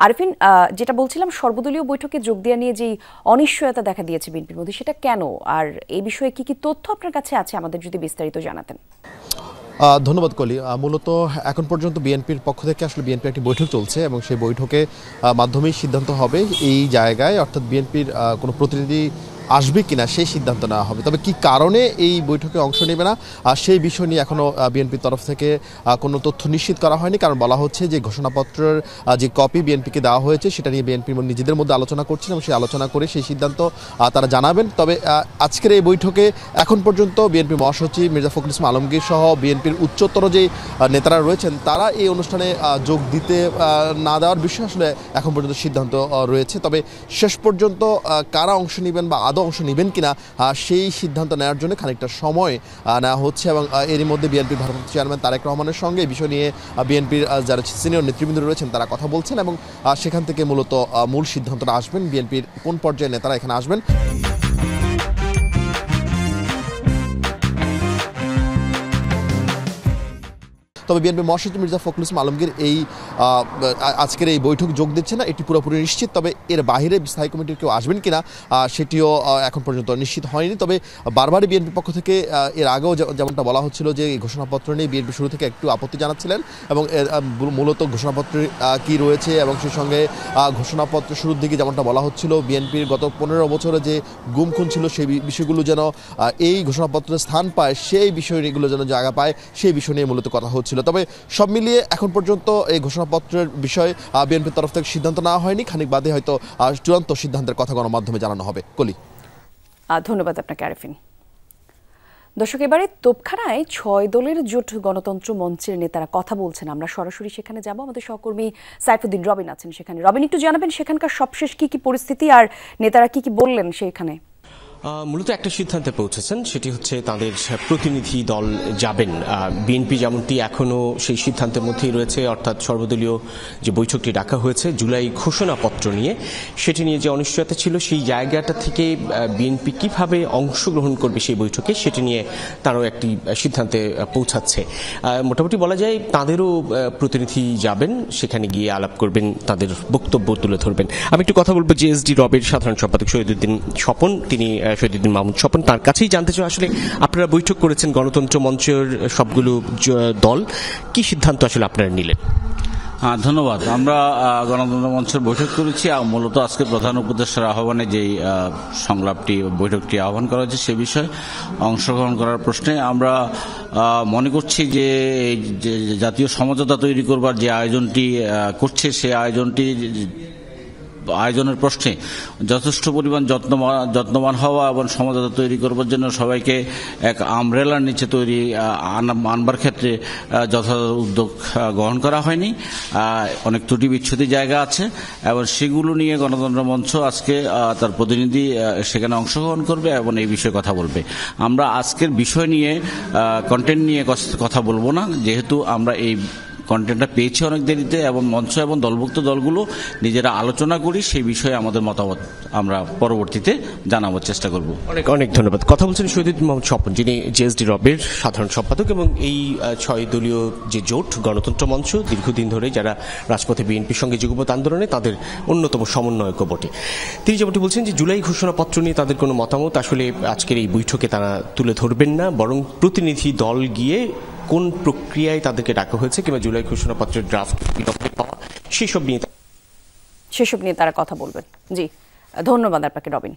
আরিফিন, যেটা বলছিলাম সর্বদলীয় বৈঠকে যোগ দেওয়া নিয়ে যেই অনিশ্চয়তা দেখা দিয়েছে বিএনপির মধ্যে, সেটা কেন? আর এই বিষয়ে কি কি তথ্য আপনার কাছে আছে আমাদের যদি বিস্তারিত জানাতেন। ধন্যবাদ কলি। মূলত এখন পর্যন্ত বিএনপির পক্ষ থেকে আসলে বিএনপির একটি বৈঠক চলছে এবং সেই বৈঠকে মাধ্যমেই সিদ্ধান্ত হবে এই জায়গায়, অর্থাৎ বিএনপির কোনো প্রতিনিধি আসবে কিনা সেই সিদ্ধান্ত নেওয়া হবে। তবে কি কারণে এই বৈঠকে অংশ নেবে না সেই বিষয় নিয়ে এখনও বিএনপির তরফ থেকে কোনো তথ্য নিশ্চিত করা হয়নি। কারণ বলা হচ্ছে যে ঘোষণাপত্রের যে কপি বিএনপিকে দেওয়া হয়েছে সেটা নিয়ে বিএনপির নিজেদের মধ্যে আলোচনা করছেন এবং সেই আলোচনা করে সেই সিদ্ধান্ত তারা জানাবেন। তবে আজকের এই বৈঠকে এখন পর্যন্ত বিএনপি মহাসচিব মির্জা ফখরুল ইসলাম আলমগীর সহ বিএনপির উচ্চতর যে নেতারা রয়েছেন তারা এই অনুষ্ঠানে যোগ দিতে না দেওয়ার বিষয়ে আসলে এখন পর্যন্ত সিদ্ধান্ত রয়েছে। তবে শেষ পর্যন্ত কারা অংশ নেবেন বা অংশ নেবেন কিনা সেই সিদ্ধান্ত নেওয়ার জন্য খানিকটা সময় নেওয়া হচ্ছে এবং এরই মধ্যে বিএনপির ভারপ্রাপ্ত চেয়ারম্যান তারেক রহমানের সঙ্গে এই বিষয় নিয়ে বিএনপির যারা সিনিয়র নেতৃবৃন্দ রয়েছেন তারা কথা বলছেন এবং সেখান থেকে মূলত মূল সিদ্ধান্তটা আসবেন বিএনপির কোন পর্যায়ে নেতারা এখানে আসবেন। তবে বিএনপি মহাসচিব মির্জা ফখরুল ইসলাম আলমগীর আজকের এই বৈঠক যোগ দিচ্ছে না, এটি পুরোপুরি নিশ্চিত। তবে এর বাইরে স্থায়ী কমিটির কেউ আসবেন কিনা সেটিও এখন পর্যন্ত নিশ্চিত হয়নি। তবে বারবারই বিএনপির পক্ষ থেকে এর আগেও যেমনটা বলা হচ্ছিল যে এই ঘোষণাপত্র নিয়ে বিএনপি শুরু থেকে একটু আপত্তি জানাচ্ছিলেন এবং মূলত ঘোষণাপত্রে কী রয়েছে এবং সেই সঙ্গে ঘোষণাপত্র শুরুর দিকে যেমনটা বলা হচ্ছিল বিএনপির গত 15 বছরে যে গুম খুন ছিল সেই বিষয়গুলো যেন এই ঘোষণাপত্রে স্থান পায়, সেই বিষয়গুলো যেন জায়গা পায়, সেই বিষয় নিয়ে মূলত কথা হচ্ছিল। তবে সব মিলিয়ে এখন পর্যন্ত এই ঘোষণাপত্রের বিষয়ে বিএনপির তরফ থেকে সিদ্ধান্ত নেওয়া হয়নি। খানিক বাদে হয়তো চূড়ান্ত সিদ্ধান্তের কথা গণমাধ্যমে জানানো হবে। কলি, ধন্যবাদ আপনাকে আরিফিন। দর্শক, এবারে তোপখানায় 6 দলের জোট গণতন্ত্র মঞ্চের নেতারা কথা বলছেন। আমরা সরাসরি সেখানে যাব, আমাদের সহকর্মী সাইফুদ্দিন রবিন আছেন সেখানে। রবিন, একটু জানাবেন সেখানকার সবশেষ কি কি পরিস্থিতি আর নেতারা কি কি বললেন সেখানে? মূলত একটা সিদ্ধান্তে পৌঁছেছেন, সেটি হচ্ছে তাদের প্রতিনিধি দল যাবেন। বিএনপি যেমনটি এখনও সেই সিদ্ধান্তের মধ্যেই রয়েছে, অর্থাৎ সর্বদলীয় যে বৈঠকটি ডাকা হয়েছে জুলাই ঘোষণাপত্র নিয়ে, সেটি নিয়ে যে অনিশ্চয়তা ছিল সেই জায়গাটা থেকে বিএনপি কিভাবে অংশগ্রহণ করবে সেই বৈঠকে সেটি নিয়ে তারাও একটি সিদ্ধান্তে পৌঁছাচ্ছে। মোটামুটি বলা যায় তাদেরও প্রতিনিধি যাবেন, সেখানে গিয়ে আলাপ করবেন, তাদের বক্তব্য তুলে ধরবেন। আমি একটু কথা বলবো জেএসডি রবের সাধারণ সম্পাদক শহীদুদ্দিন স্বপন, তিনি শহীদুদ্দিন মাহমুদ স্বপন, তার কাছেই জানতে চাই আসলে আপনারা বৈঠক করেছেন গণতন্ত্র মঞ্চের সবগুলো দল, কি সিদ্ধান্ত আসলে আপনারা নিলেন? ধন্যবাদ। আমরা গণতন্ত্র মঞ্চের বৈঠক করেছি। মূলত আজকে প্রধান উপদেষ্টার আহ্বানে যেই সংলাপটি বৈঠকটি আহ্বান করা হয়েছে সে বিষয়ে অংশগ্রহণ করার প্রশ্নে আমরা মনে করছি যে জাতীয় সমঝোতা তৈরি করবার যে আয়োজনটি করছে সেই আয়োজনের প্রশ্নে যথেষ্ট পরিমাণ যত্নবান হওয়া এবং সমঝোতা তৈরি করবার জন্য সবাইকে এক আমব্রেলার নিচে আনবার ক্ষেত্রে যথাযথ উদ্যোগ গ্রহণ করা হয়নি। অনেক ত্রুটি বিচ্ছুতি জায়গা আছে এবং সেগুলো নিয়ে গণতন্ত্র মঞ্চ আজকে তার প্রতিনিধি সেখানে অংশগ্রহণ করবে এবং এই বিষয়ে কথা বলবে। আমরা আজকের বিষয় নিয়ে কন্টেন্ট নিয়ে কথা বলবো না, যেহেতু আমরা এই কন্টেন্টটা পেয়েছি অনেক দেরিতে এবং মঞ্চ এবং দলভুক্ত দলগুলো নিজেরা আলোচনা করি, সেই বিষয়ে আমাদের মতামত আমরা পরবর্তীতে জানাবার চেষ্টা করব। অনেক অনেক ধন্যবাদ। কথা বলছেন শহীদুদ্দিন মাহমুদ স্বপন, যিনি জেএসডি রবের সাধারণ সম্পাদক এবং এই 6 দলীয় যে জোট গণতন্ত্র মঞ্চ দীর্ঘদিন ধরে যারা রাজপথে বিএনপির সঙ্গে যুগপৎ আন্দোলনে তাদের অন্যতম সমন্বয়ক বটে। তিনি যেমনটি বলছেন যে জুলাই ঘোষণাপত্র নিয়ে তাদের কোনো মতামত আসলে আজকের এই বৈঠকে তারা তুলে ধরবেন না, বরং প্রতিনিধি দল গিয়ে কোন প্রক্রিয়ায় তাদেরকে ডাকা হয়েছে কিংবা জুলাই ঘোষণাপত্রের ড্রাফট বিলম্বে পাওয়া সেসব নিয়ে তারা কথা বলবেন। জি, ধন্যবাদ আপনাকে রবিন।